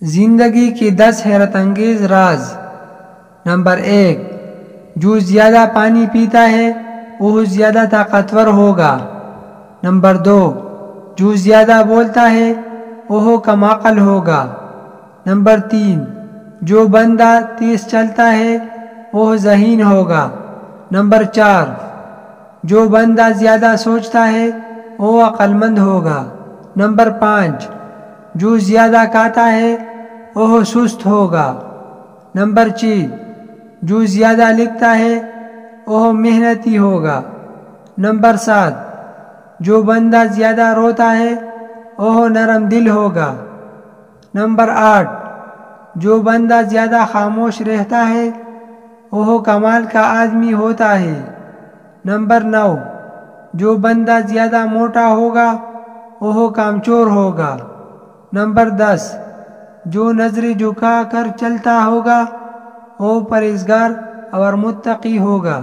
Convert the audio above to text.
زندگی کی 10 حیرت انگیز راز۔ نمبر 1، جو زیادہ پانی پیتا ہے وہ زیادہ طاقتور ہوگا۔ نمبر 2، جو زیادہ بولتا ہے وہ کم عقل ہوگا۔ نمبر 3، جو بندہ تیز چلتا ہے وہ ذہین ہوگا۔ نمبر 4، جو بندہ زیادہ سوچتا ہے وہ عقل مند ہوگا۔ نمبر 5، جو زیادہ کھاتا ہے وہ سست ہوگا۔ نمبر 6، جو زیادہ لکھتا ہے وہ محنتی ہوگا۔ نمبر 7، جو بندہ زیادہ روتا ہے وہ نرم دل ہوگا۔ نمبر 8، جو بندہ زیادہ خاموش رہتا ہے وہ کمال کا آدمی ہوتا ہے۔ نمبر 9، جو بندہ زیادہ موٹا ہوگا وہ کمزور ہوگا۔ نمبر 10، جو نظر جھکا کر چلتا ہوگا وہ پرہیزگار اور متقی ہوگا۔